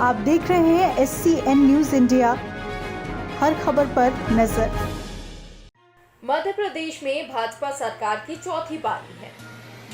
आप देख रहे हैं SCN न्यूज़ इंडिया, हर खबर पर नजर। मध्य प्रदेश में भाजपा सरकार की चौथी पारी है,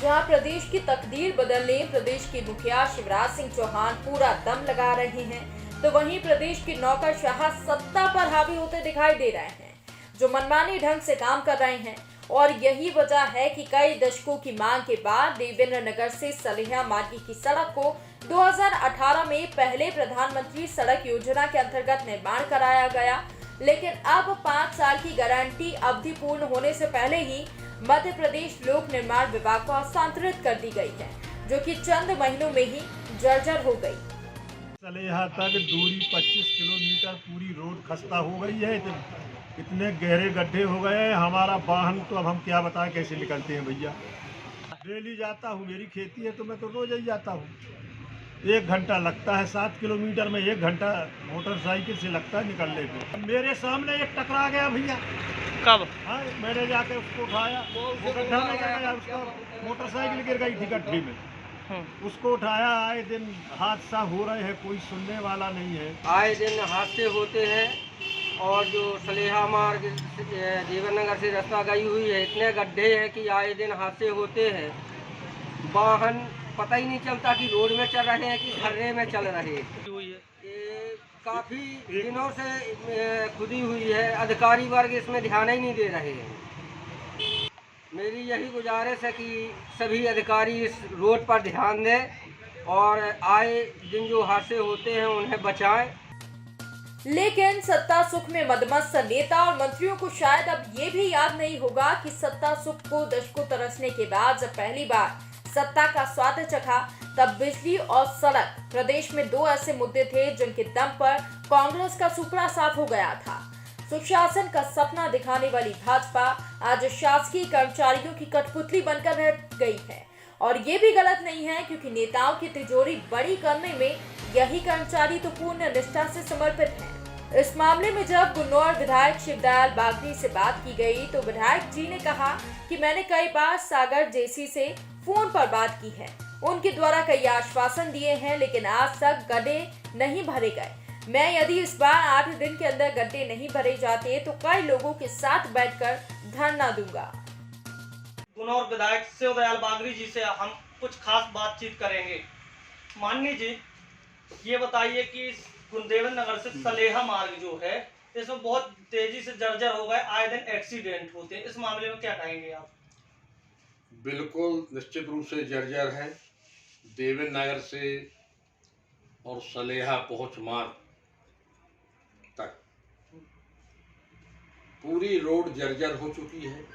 जहां प्रदेश की तकदीर बदलने प्रदेश के मुखिया शिवराज सिंह चौहान पूरा दम लगा रहे हैं, तो वहीं प्रदेश के नौकरशाह सत्ता पर हावी होते दिखाई दे रहे हैं, जो मनमानी ढंग से काम कर रहे हैं। और यही वजह है कि कई दशकों की मांग के बाद देवेंद्र नगर से सलेहा मार्ग की सड़क को 2018 में पहले प्रधानमंत्री सड़क योजना के अंतर्गत निर्माण कराया गया, लेकिन अब 5 साल की गारंटी अवधि पूर्ण होने से पहले ही मध्य प्रदेश लोक निर्माण विभाग को हस्तांतरित कर दी गई है, जो कि चंद महीनों में ही जर्जर हो गई। सलेहा तक दूरी 25 किलोमीटर पूरी रोड खस्ता हो गई है। इतने गहरे गड्ढे हो गए हैं, हमारा वाहन तो अब हम क्या बताएं कैसे निकलते हैं भैया। डेली जाता हूँ, मेरी खेती है तो मैं तो रोज ही जाता हूँ। 1 घंटा लगता है, 7 किलोमीटर में 1 घंटा मोटरसाइकिल से लगता है निकलने को। मेरे सामने एक टकरा गया भैया। कब? हाँ, मैंने जाके उसको उठाया, वो गड्ढा में गिर गया, उसका मोटरसाइकिल गिर गई थी गड्ढे में, उसको उठाया। आए दिन हादसा हो रहे हैं, कोई सुनने वाला नहीं है। आए दिन हादसे होते हैं और जो सलेहा मार्ग देवेंद्र नगर से रास्ता गई हुई है, इतने गड्ढे हैं कि आए दिन हादसे होते हैं। वाहन पता ही नहीं चलता कि रोड में चल रहे हैं कि खर्रे में चल रहे हैं। ये काफ़ी दिनों से खुदी हुई है, अधिकारी वर्ग इसमें ध्यान ही नहीं दे रहे हैं। मेरी यही गुजारिश है कि सभी अधिकारी इस रोड पर ध्यान दें और आए दिन जो हादसे होते हैं उन्हें बचाएं। लेकिन सत्ता सुख में मदमस्त नेता और मंत्रियों को शायद अब ये भी याद नहीं होगा कि सत्ता सुख को दशकों तरसने के बाद जब पहली बार सत्ता का स्वाद चखा, तब बिजली और सड़क प्रदेश में 2 ऐसे मुद्दे थे जिनके दम पर कांग्रेस का सुपड़ा साफ हो गया था। सुशासन का सपना दिखाने वाली भाजपा आज शासकीय कर्मचारियों की कठपुतली बनकर रह गई है, और ये भी गलत नहीं है, क्योंकि नेताओं की तिजोरी बड़ी करने में यही कर्मचारी तो पूर्ण निष्ठा से समर्पित हैं। इस मामले में जब गुन्नौर विधायक शिवदयाल बागरी से बात की गई, तो विधायक जी ने कहा कि मैंने कई बार सागर जेसी से फोन पर बात की है, उनके द्वारा कई आश्वासन दिए हैं, लेकिन आज तक गड्ढे नहीं भरे गए। मैं यदि इस बार 8 दिन के अंदर गड्ढे नहीं भरे जाते तो कई लोगों के साथ बैठकर धरना दूंगा। गुन्नौर विधायक शिवदयाल बागरी जी से हम कुछ खास बातचीत करेंगे। माननीय जी, ये बताइए कि देवेंद्र नगर से सलेहा मार्ग जो है, इसमें बहुत तेजी से जर्जर हो गए, आए दिन एक्सीडेंट होते हैं, इस मामले में क्या कहेंगे आप? बिल्कुल निश्चित रूप से जर्जर है। देवेंद्र नगर से और सलेहा पहुंच मार्ग तक पूरी रोड जर्जर हो चुकी है।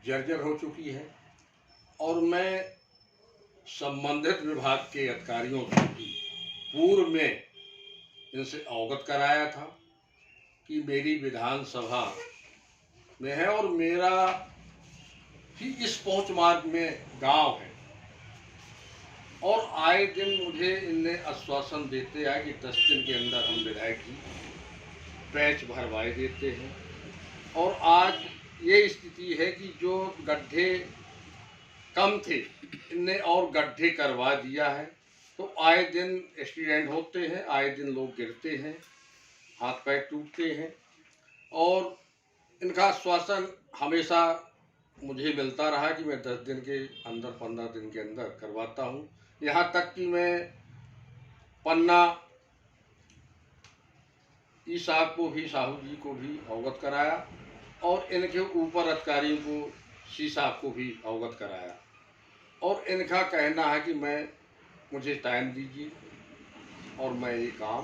जर्जर हो चुकी है और मैं संबंधित विभाग के अधिकारियों से भी पूर्व में इनसे अवगत कराया था कि मेरी विधानसभा में है और मेरा ही इस पहुंच मार्ग में गांव है, और आए दिन मुझे इनने आश्वासन देते आए कि 10 दिन के अंदर हम विधायक जी पैच भरवाए देते हैं। और आज ये स्थिति है कि जो गड्ढे कम थे, इनने और गड्ढे करवा दिया है। तो आए दिन एक्सीडेंट होते हैं, आए दिन लोग गिरते हैं, हाथ पैर टूटते हैं, और इनका आश्वासन हमेशा मुझे मिलता रहा कि मैं 10 दिन के अंदर 15 दिन के अंदर करवाता हूँ। यहाँ तक कि मैं पन्ना ई साहब को भी, साहू जी को भी अवगत कराया, और इनके ऊपर अधिकारियों को, सी साहब को भी अवगत कराया, और इनका कहना है कि मुझे टाइम दीजिए और मैं ये काम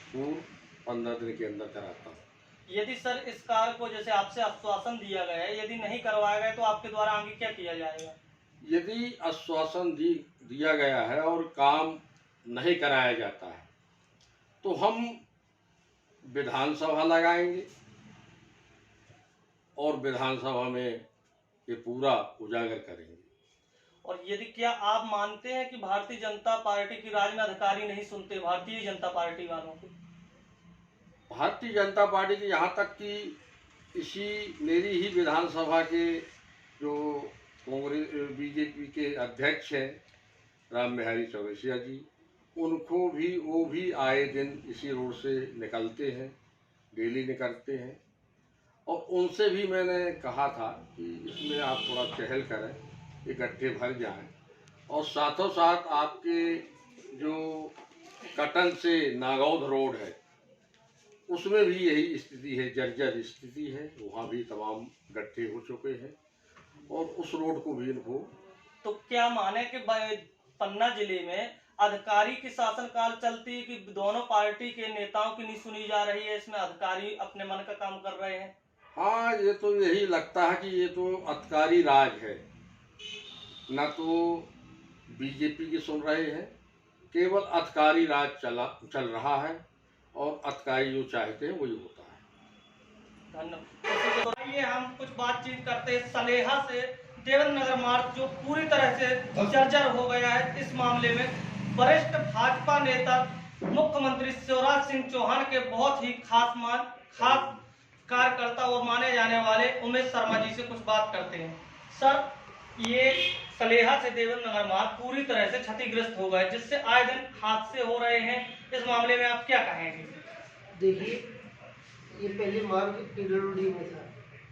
पूर्ण 15 दिन के अंदर कराता हूँ। यदि सर इस कार्य को जैसे आपसे आश्वासन दिया गया है, यदि नहीं करवाया गया तो आपके द्वारा आगे क्या किया जाएगा? यदि आश्वासन दिया गया है और काम नहीं कराया जाता है तो हम विधानसभा लगाएंगे और विधानसभा में ये पूरा उजागर करेंगे। और यदि क्या आप मानते हैं कि भारतीय जनता पार्टी की राज्य में अधिकारी नहीं सुनते भारतीय जनता पार्टी वालों को? भारतीय जनता पार्टी की यहाँ तक कि इसी मेरी ही विधानसभा के जो कांग्रेस बीजेपी के अध्यक्ष हैं राम बिहारी चौरसिया जी, उनको भी वो भी आए दिन इसी रोड से निकलते हैं, डेली निकलते हैं। और उनसे भी मैंने कहा था कि इसमें आप थोड़ा चहल करें, ये गड्ढे भर जाएं। और साथों साथ आपके जो कटन से नागौद रोड है उसमें भी यही स्थिति है, जर्जर स्थिति है, वहाँ भी तमाम गड्ढे हो चुके हैं और उस रोड को भी इनको। तो क्या माने कि पन्ना जिले में अधिकारी की शासनकाल चलती है कि दोनों पार्टी के नेताओं की नहीं सुनी जा रही है, इसमें अधिकारी अपने मन का काम कर रहे हैं? हाँ, ये तो यही लगता है कि ये तो अधिकारी राज है, ना तो बीजेपी की सुन रहे हैं, केवल अधिकारी राज चल रहा है और अधिकारी जो चाहते हैं वही होता है। धन्यवाद। आइए हम कुछ बातचीत करते हैं। सलेहा से देवेंद्र नगर मार्ग जो पूरी तरह से जर्जर हो गया है, इस मामले में वरिष्ठ भाजपा नेता मुख्यमंत्री शिवराज सिंह चौहान के बहुत ही खास कार्यकर्ता और माने जाने वाले उमेश शर्मा जी से कुछ बात करते हैं। सर, ये सलेहा से देवेंद्र नगर मार्ग पूरी तरह से क्षतिग्रस्त हो गए, जिससे आए दिन हादसे हो रहे हैं, इस मामले में आप क्या कहेंगे? देखिए, ये पहले मार्ग पीडब्ल्यूडी में था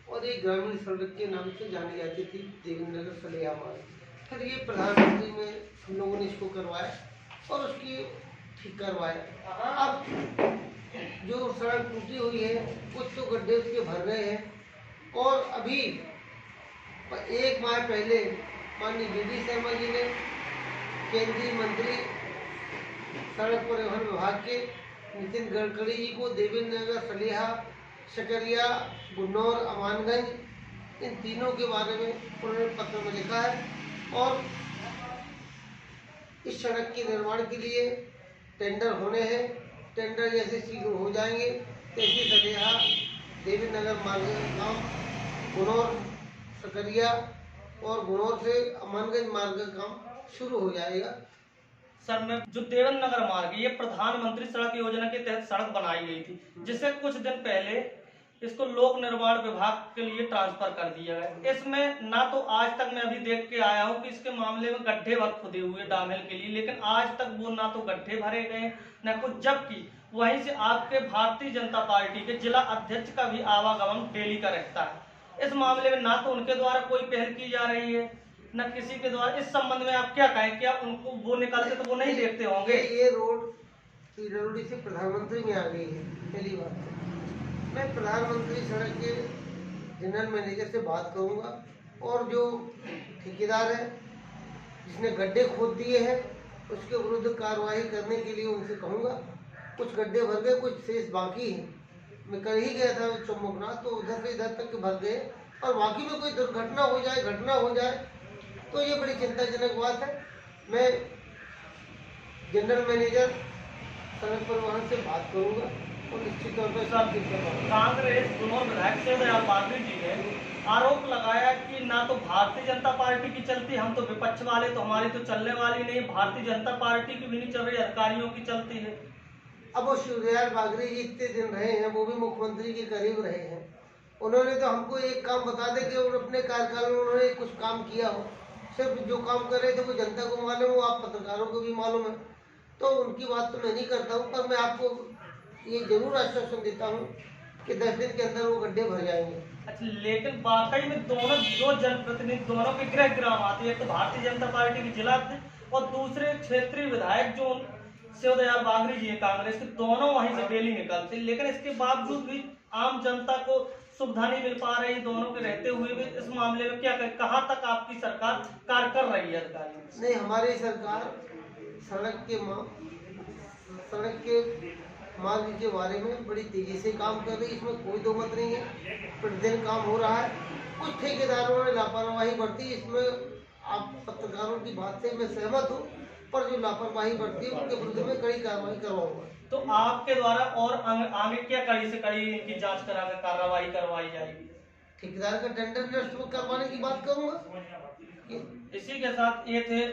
और ये ग्रामीण सड़क के नाम से जानी जाती थी, देवेंद्र नगर सलेहा मार्ग। फिर ये प्रधानमंत्री में हम लोगों ने इसको करवाया और उसकी ठीक करवाया। अब जो सड़क टूटी हुई है, कुछ तो गड्ढे उसके भर गए हैं और अभी एक माह पहले माननीय वीडी शर्मा जी ने केंद्रीय मंत्री सड़क परिवहन विभाग के नितिन गडकरी जी को देवेंद्र नगर, सलेहा, सकरिया, गुन्नौर, अमानगंज इन तीनों के बारे में उन्होंने पत्र में लिखा है और इस सड़क के निर्माण के लिए टेंडर होने हैं। टेंडर जैसे शीघ्र हो जाएंगे तैसे सलेहा, देवेंद्र नगर मार्ग गाँव, गुन्नौर, सकरिया और गुन्नौर से अमानगंज मार्ग का काम शुरू हो जाएगा। सर, मैं जो देवेंद्र नगर मार्ग है, ये प्रधानमंत्री सड़क योजना के तहत सड़क बनाई गई थी, जिससे कुछ दिन पहले इसको लोक निर्माण विभाग के लिए ट्रांसफर कर दिया गया। इसमें ना तो आज तक मैं अभी देख के आया हूँ कि इसके मामले में गड्ढे भर खुदे हुए डामर के लिए, लेकिन आज तक वो ना तो गड्ढे भरे गए न कुछ, जबकि वहीं से आपके भारतीय जनता पार्टी के जिला अध्यक्ष का भी आवागमन डेली का रहता है। इस मामले में ना तो उनके द्वारा कोई पहल की जा रही है न किसी के द्वारा। इस संबंध में आप क्या कहें? क्या उनको वो निकलते तो वो नहीं देखते होंगे? ये रोड पीडब्ल्यूडी से प्रधानमंत्री में आ गई है। पहली बात मैं प्रधानमंत्री सड़क के जनरल मैनेजर से बात करूंगा और जो ठेकेदार है जिसने गड्ढे खोद दिए हैं उसके विरुद्ध कार्रवाई करने के लिए उनसे कहूंगा। कुछ गड्ढे भर गए, कुछ शेष बाकी हैं। मैं कल ही गया था चौमुखनाथ, तो उधर से इधर तक भर गए और बाकी में कोई दुर्घटना हो जाए, घटना हो जाए तो ये बड़ी चिंताजनक बात है। मैं जनरल मैनेजर सड़क परिवहन से बात करूंगा और निश्चित तौर पर कांग्रेस दोनों विधायक शिवदयाल बागरी जी ने आरोप लगाया कि ना तो भारतीय जनता पार्टी की चलती, हम तो विपक्ष वाले, तो हमारी तो चलने वाली नहीं, भारतीय जनता पार्टी की भी नहीं चल रही, अधिकारियों की चलती है। अब वो शिवदयाल बागरी जी इतने दिन रहे हैं, वो भी मुख्यमंत्री के करीब रहे हैं, उन्होंने तो हमको एक काम बता दे कि अपने कार्यकाल में उन्होंने कुछ काम किया हो। सिर्फ जो काम कर रहे थे वो जनता को मालूम हो, आप पत्रकारों को भी मालूम है, तो उनकी बात तो मैं नहीं करता हूँ। पर मैं आपको ये जरूर आश्वासन देता हूँ कि 10 दिन के अंदर वो गड्ढे भर जाएंगे। अच्छा, लेकिन वाकई में दोनों जो जनप्रतिनिधि दोनों के गृह ग्राम आती है, तो भारतीय जनता पार्टी के जिला अध्यक्ष और दूसरे क्षेत्रीय विधायक जो शिवदयाल बागरी जी है कांग्रेस के, दोनों वहीं से डेली निकलते, लेकिन इसके बावजूद भी आम जनता को सुविधा नहीं मिल पा रही दोनों के रहते हुए भी। इस मामले में क्या करें? कहाँ तक आपकी सरकार कार्य कर रही है अधिकारियों? नहीं, हमारी सरकार सड़क के मार्ग के बारे में बड़ी तेजी से काम कर रही है, इसमें कोई दो मत नहीं है। प्रतिदिन काम हो रहा है। कुछ ठेकेदारों ने लापरवाही बरती, इसमें आप पत्रकारों की बात से मैं सहमत हूँ, पर जो लापरवाही बरती है उनके विरुद्ध में कड़ी कार्रवाई करवाऊंगा। तो आपके द्वारा और आगे क्या कड़ी से कड़ी इनकी जांच कराकर कार्रवाई करवाई जाएगी? ठेकेदार का टेंडर निरस्त करवाने की बात करूंगा। इसी के साथ ये थे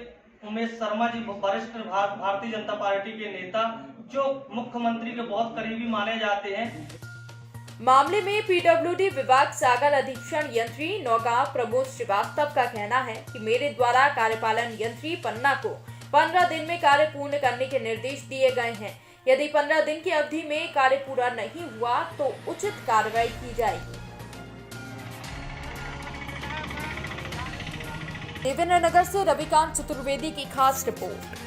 उमेश शर्मा जी, वरिष्ठ भारतीय जनता पार्टी के नेता, जो मुख्यमंत्री के बहुत करीबी माने जाते हैं। मामले में पीडब्ल्यूडी विभाग सागर अधीक्षण यंत्री नौगांव प्रमोद श्रीवास्तव का कहना है कि मेरे द्वारा कार्यपालन यंत्री पन्ना को 15 दिन में कार्य पूर्ण करने के निर्देश दिए गए हैं। यदि 15 दिन की अवधि में कार्य पूरा नहीं हुआ तो उचित कार्रवाई की जाएगी। देवेंद्र नगर से रविकांत चतुर्वेदी की खास रिपोर्ट।